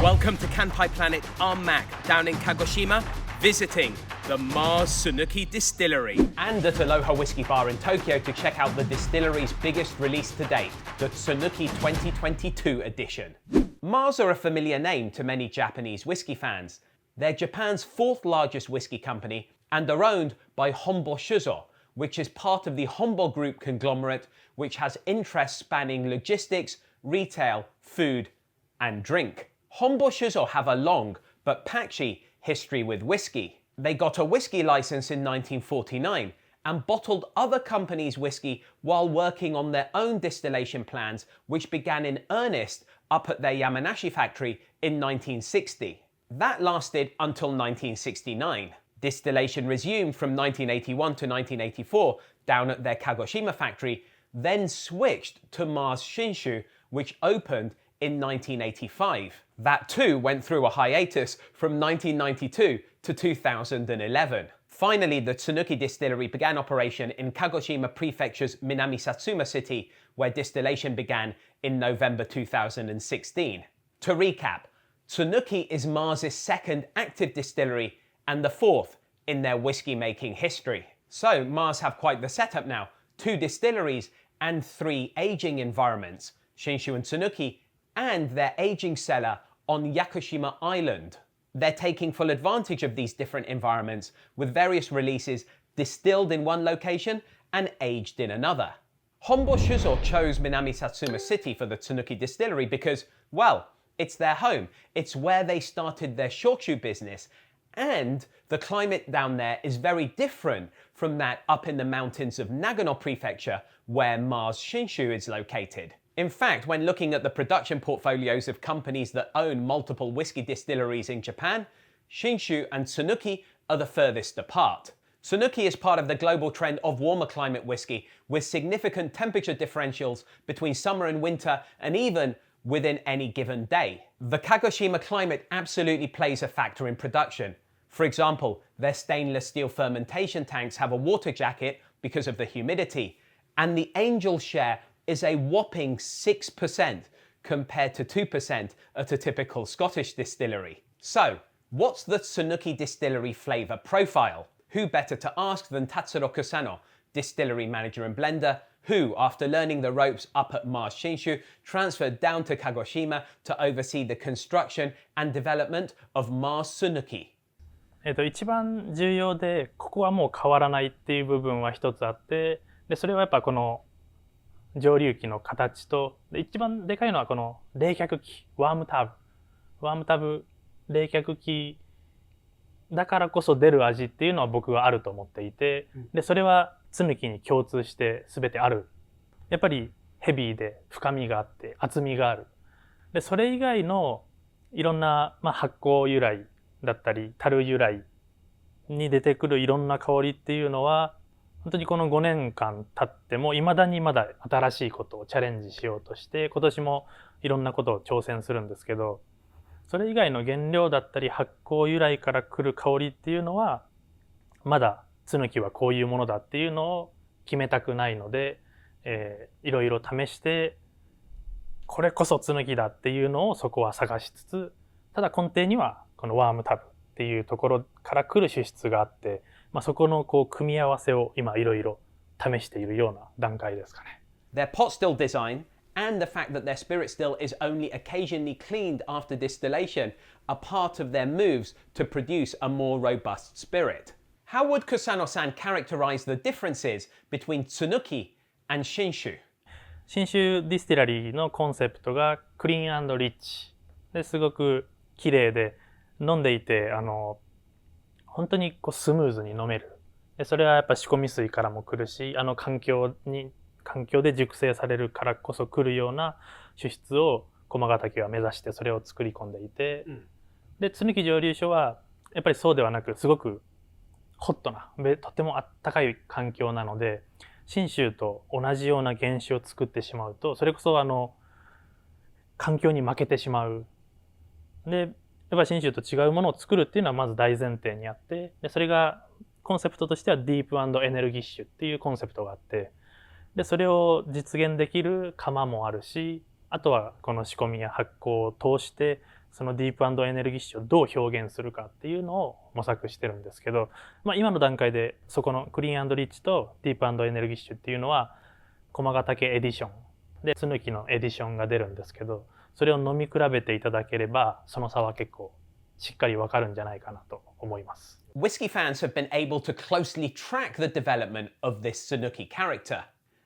Welcome to Kanpai Planet. I'm Mac, down in Kagoshima, visiting the Mars Tsunuki Distillery. And at Aloha Whisky Bar in Tokyo to check out the distillery's biggest release to date, the Tsunuki 2022 edition. Mars are a familiar name to many Japanese whiskey fans. They're Japan's fourth largest whiskey company and are owned by Hombo Shuzo, which is part of the Hombo Group conglomerate, which has interests spanning logistics, retail, food, and drink. Hombo Shuzo have a long but patchy history with whiskey. They got a whiskey license in 1949 and bottled other companies' whiskey while working on their own distillation plans, which began in earnest up at their Yamanashi factory in 1960. That lasted until 1969. Distillation resumed from 1981 to 1984 down at their Kagoshima factory, then switched to Mars Shinshu, which opened in 1985. That too went through a hiatus from 1992 to 2011. Finally, the Tsunuki Distillery began operation in Kagoshima Prefecture's Minami Satsuma city, where distillation began in November 2016. To recap, Tsunuki is Mars's second active distillery and the fourth in their whiskey-making history. So Mars have quite the setup now: 2 distilleries and 3 aging environments, Shinshu and Tsunuki, and their aging cellar on Yakushima Island. They're taking full advantage of these different environments with various releases distilled in one location and aged in another. Hombo Shuzo chose Minami Satsuma City for the Tsunuki Distillery because, well, it's their home. It's where they started their shochu business, and the climate down there is very different from that up in the mountains of Nagano Prefecture, where Mars Shinshu is located. In fact, when looking at the production portfolios of companies that own multiple whiskey distilleries in Japan, Shinshu and Tsunuki are the furthest apart. Tsunuki is part of the global trend of warmer climate whiskey, with significant temperature differentials between summer and winter, and even within any given day. The Kagoshima climate absolutely plays a factor in production. For example, their stainless steel fermentation tanks have a water jacket because of the humidity, and the Angel share is a whopping 6% compared to 2% at a typical Scottish distillery. So, what's the Tsunuki Distillery flavour profile? Who better to ask than Tatsuro Kusano, Distillery Manager and Blender, who, after learning the ropes up at Mars Shinshu, transferred down to Kagoshima to oversee the construction and development of Mars Tsunuki. 一番重要で、ここはもう変わらないっていう部分は一つあって、でそれはやっぱこの蒸留機の形と、一番でかいのはこの冷却機、ワームタブ冷却機だからこそ出る味っていうのは僕はあると思っていて、でそれはTsunukiに共通して全てある。やっぱりヘビーで深みがあって厚みがある。でそれ以外のいろんな、発酵由来だったり樽由来に出てくるいろんな香りっていうのは、本当にこの5年間経っても未だにまだ新しいことをチャレンジしようとして、今年もいろんなことを挑戦するんですけど、それ以外の原料だったり発酵由来から来る香りっていうのは、まだTsunukiはこういうものだっていうのを決めたくないので、いろいろ試して、これこそTsunukiだっていうのをそこは探しつつ、ただ根底にはこのワームタブっていうところから来る主質があって、そこの組み合わせを今いろいろ試しているような段階ですかね。Their pot still design and the fact that their spirit still is only occasionally cleaned after distillation are part of their moves to produce a more robust spirit. How would Kusano-san characterize the differences between Tsunuki and Shinshu? 信州ディスティラリーのコンセプトがクリーン&リッチですごく綺麗で、飲んでいて本当にスムーズに飲める。でそれはやっぱ仕込み水からも来るし、環境で熟成されるからこそ来るような主質を駒ヶ岳は目指してそれを作り込んでいて、でTsunuki蒸留所はやっぱりそうではなく、すごくホットなとてもあったかい環境なので、信州と同じような原酒を作ってしまうと、それこそ環境に負けてしまう。でやっぱり信州と違うものを作るっていうのはまず大前提にあって、でそれがコンセプトとしてはディープ&エネルギッシュっていうコンセプトがあって、でそれを実現できる窯もあるし、あとはこの仕込みや発酵を通してそのディープ&エネルギッシュをどう表現するかっていうのを模索してるんですけど、今の段階でそこのクリーン&リッチとディープ&エネルギッシュっていうのは駒ヶ岳エディションでツヌキのエディションが出るんですけど、それを飲み比べていただければその差は結構しっかりわかるんじゃないかなと思います。Whisky fans have been able to closely track the development of this Tsunuki character.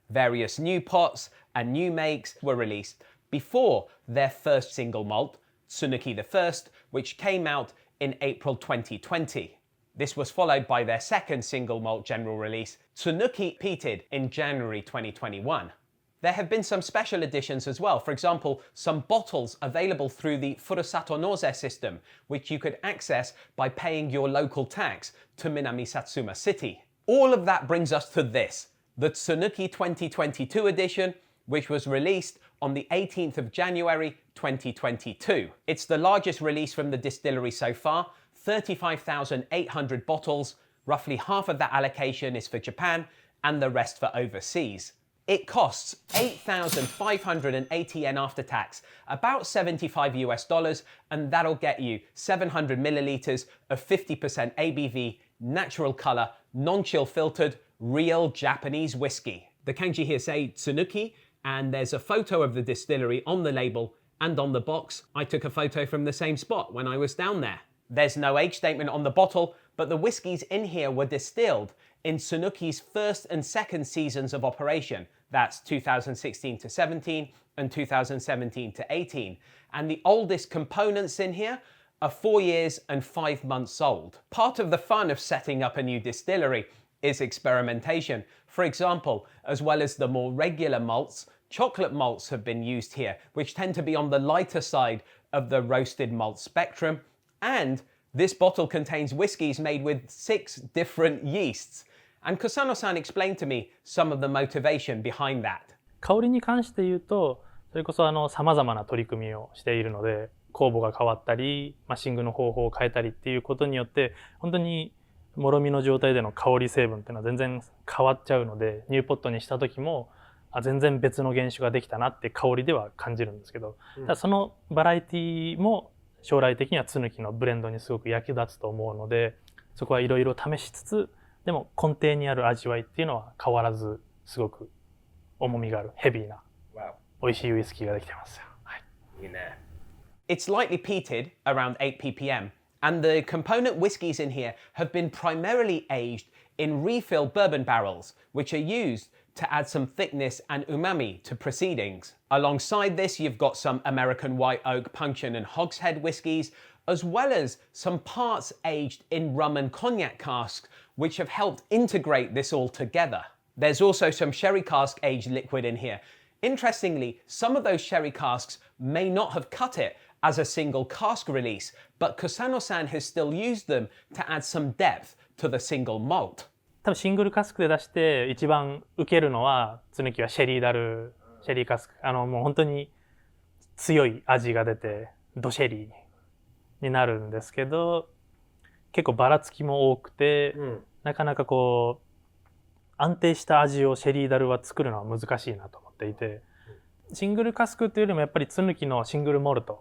Various new pots and new makes were released before their first single malt, Tsunuki the First, which came out in April 2020. This was followed by their second single malt general release, Tsunuki Peated, in January 2021. There have been some special editions as well. For example, some bottles available through the Furusato Noze system, which you could access by paying your local tax to Minami Satsuma City. All of that brings us to this, the Tsunuki 2022 edition, which was released on the 18th of January 2022. It's the largest release from the distillery so far, 35,800 bottles. Roughly half of that allocation is for Japan and the rest for overseas. It costs 8,580 yen after tax, about $75 US, and that'll get you 700 milliliters of 50% ABV, natural color, non-chill filtered, real Japanese whiskey. The kanji here say Tsunuki, and there's a photo of the distillery on the label and on the box. I took a photo from the same spot when I was down there. There's no age statement on the bottle, but the whiskies in here were distilled in Tsunuki's first and second seasons of operation. That's 2016 to 17 and 2017 to 18. And the oldest components in here are 4 years and 5 months old. Part of the fun of setting up a new distillery is experimentation. For example, as well as the more regular malts, chocolate malts have been used here, which tend to be on the lighter side of the roasted malt spectrum. And this bottle contains whiskies made with 6 different yeasts. And Kusano-san explained to me some of the motivation behind that. 香りに関して言うと、それこそ様々な取り組みをしているので、酵母が変わったり、マッシングの方法を変えたりっていうことによって、本当にもろみの状態での香り成分っていうのは全然変わっちゃうので、ニューポットにした時も全然別の原酒ができたなって香りでは感じるんですけど、ただそのバラエティも将来的にはツヌキのブレンドにすごく役立つと思うので、そこはいろいろ試しつつ、でも根底にある味わいっていうのは変わらずすごく重みがあるヘビーな美味しいウイスキーができてますよ。はい。いいね。It's lightly peated around 8 ppm, and the component whiskies in here have been primarily aged in refill bourbon barrels, which are used to add some thickness and umami to proceedings. Alongside this, you've got some American white oak, puncheon and hogshead whiskies, as well as some parts aged in rum and cognac casks, which have helped integrate this all together. There's also some sherry cask aged liquid in here. Interestingly, some of those sherry casks may not have cut it as a single cask release, but Kusano-san has still used them to add some depth to the single malt. 多分シングルカスクで出して一番受けるのはツヌキはシェリーダル、シェリーカスク。もう本当に強い味が出て、ドシェリーになるんですけど、結構ばらつきも多くて、なかなかこう安定した味をシェリーダルは作るのは難しいなと思っていて、シングルカスクっていうよりもやっぱりツヌキのシングルモルト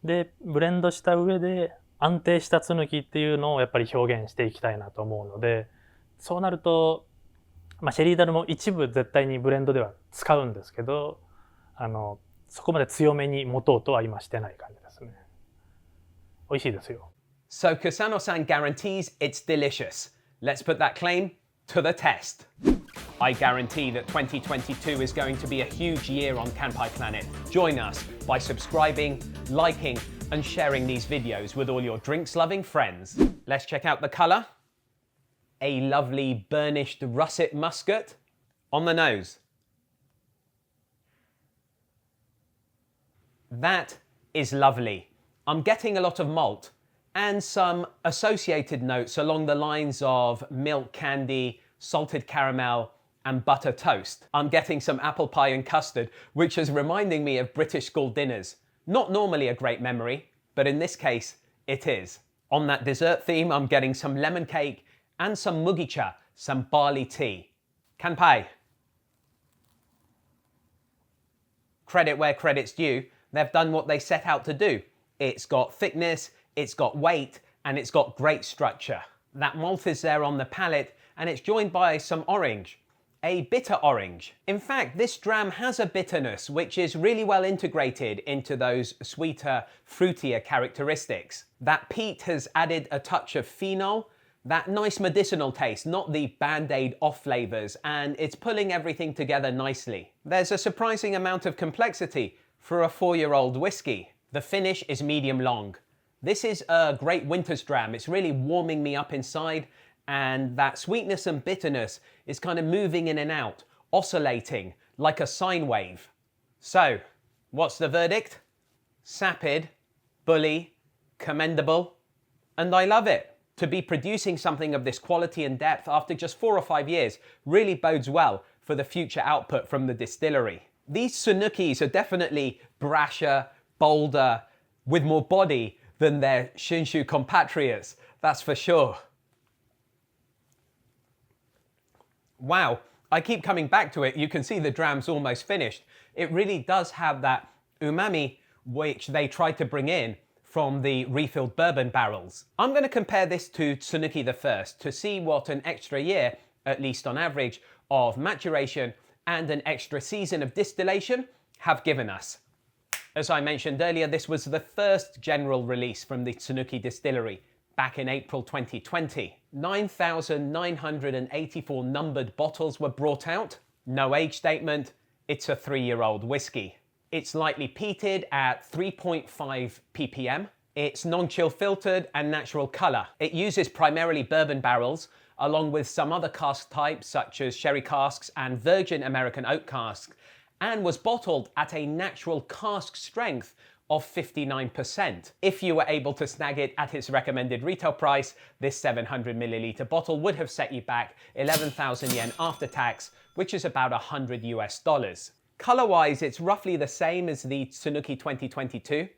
でブレンドした上で安定したツヌキっていうのをやっぱり表現していきたいなと思うので、そうなると、シェリーダルも一部絶対にブレンドでは使うんですけど、そこまで強めに持とうとは今してない感じですね。美味しいですよ。So Kusano-san guarantees it's delicious. Let's put that claim to the test. I guarantee that 2022 is going to be a huge year on Kanpai Planet. Join us by subscribing, liking, and sharing these videos with all your drinks-loving friends. Let's check out the colour. A lovely burnished russet muscat. On the nose. That is lovely. I'm getting a lot of malt and some associated notes along the lines of milk candy, salted caramel, and butter toast. I'm getting some apple pie and custard, which is reminding me of British school dinners. Not normally a great memory, but in this case, it is. On that dessert theme, I'm getting some lemon cake and some mugicha, some barley tea. Kanpai. Credit where credit's due. They've done what they set out to do. it's got thickness, it's got weight, and it's got great structure. That malt is there on the palate, and it's joined by some orange, a bitter orange. In fact, this dram has a bitterness which is really well integrated into those sweeter, fruitier characteristics. That peat has added a touch of phenol, that nice medicinal taste, not the band-aid off flavors, and it's pulling everything together nicely. There's a surprising amount of complexity for a 4-year-old whiskey. The finish is medium long. This is a great winter's dram. It's really warming me up inside, and that sweetness and bitterness is kind of moving in and out, oscillating like a sine wave. So, what's the verdict? Sapid, bully, commendable, and I love it. To be producing something of this quality and depth after just 4 or 5 years really bodes well for the future output from the distillery. These Tsunukis are definitely brasher, bolder, with more body than their Shinshu compatriots, that's for sure. Wow, I keep coming back to it. You can see the dram's almost finished. It really does have that umami which they tried to bring in from the refilled bourbon barrels. I'm going to compare this to Tsunuki the First to see what an extra year, at least on average, of maturation and an extra season of distillation have given us. As I mentioned earlier, this was the first general release from the Tsunuki Distillery back in April 2020. 9,984 numbered bottles were brought out. No age statement, it's a 3-year-old whiskey. It's lightly peated at 3.5 ppm. It's non-chill filtered and natural colour. It uses primarily bourbon barrels, along with some other cask types such as sherry casks and virgin American oak casks, and was bottled at a natural cask strength of 59%. If you were able to snag it at its recommended retail price, this 700ml bottle would have set you back 11,000 yen after tax, which is about $100 US. Colour-wise, it's roughly the same as the Tsunuki 2022,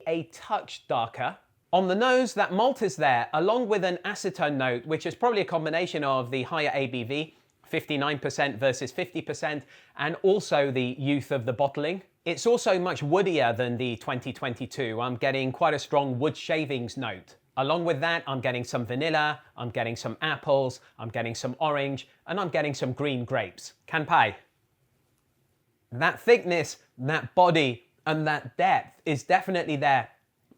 a touch darker. On the nose, that malt is there, along with an acetone note, which is probably a combination of the higher ABV, 59% versus 50%, and also the youth of the bottling. It's also much woodier than the 2022. I'm getting quite a strong wood shavings note. Along with that, I'm getting some vanilla, I'm getting some apples, I'm getting some orange, and I'm getting some green grapes. Kanpai. That thickness, that body, and that depth is definitely there,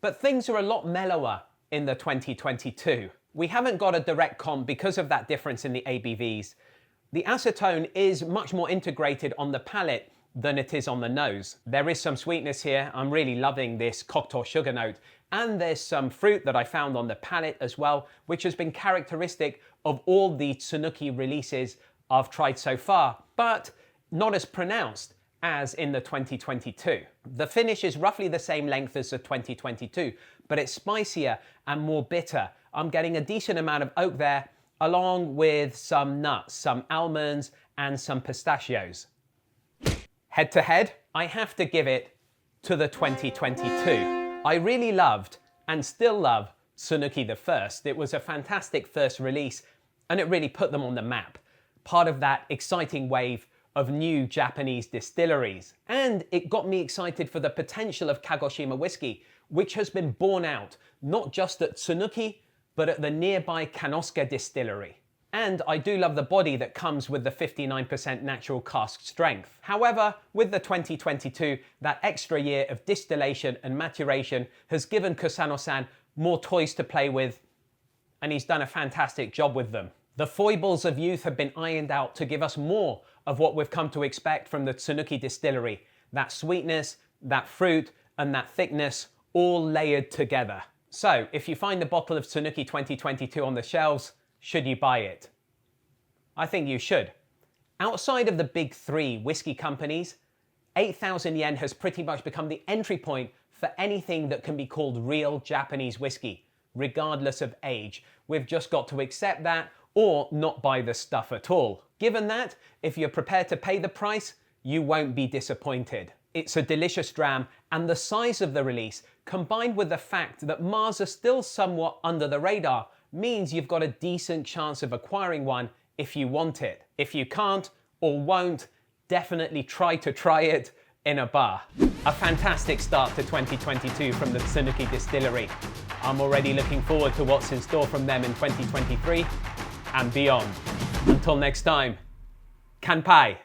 but things are a lot mellower in the 2022. We haven't got a direct comp because of that difference in the ABVs. The acetone is much more integrated on the palate than it is on the nose. There is some sweetness here. I'm really loving this cocktail sugar note, and there's some fruit that I found on the palate as well, which has been characteristic of all the Tsunuki releases I've tried so far, but not as pronounced as in the 2022. The finish is roughly the same length as the 2022, but it's spicier and more bitter. I'm getting a decent amount of oak there, along with some nuts, some almonds, and some pistachios. Head to head, I have to give it to the 2022. I really loved, and still love, Tsunuki the First. It was a fantastic first release, and it really put them on the map. Part of that exciting wave of new Japanese distilleries. And it got me excited for the potential of Kagoshima whiskey, which has been borne out not just at Tsunuki, but at the nearby Kanosuke Distillery. And I do love the body that comes with the 59% natural cask strength. However, with the 2022, that extra year of distillation and maturation has given Kusano-san more toys to play with, and he's done a fantastic job with them. The foibles of youth have been ironed out to give us more of what we've come to expect from the Tsunuki Distillery. That sweetness, that fruit, and that thickness all layered together. So, if you find a bottle of Tsunuki 2022 on the shelves, should you buy it? I think you should. Outside of the big 3 whiskey companies, 8,000 yen has pretty much become the entry point for anything that can be called real Japanese whiskey, regardless of age. We've just got to accept that or not buy the stuff at all. Given that, if you're prepared to pay the price, you won't be disappointed. It's a delicious dram, and the size of the release, combined with the fact that Mars are still somewhat under the radar, means you've got a decent chance of acquiring one if you want it. If you can't or won't, definitely try it in a bar. A fantastic start to 2022 from the Tsunuki Distillery. I'm already looking forward to what's in store from them in 2023 and beyond. Until next time, Kanpai!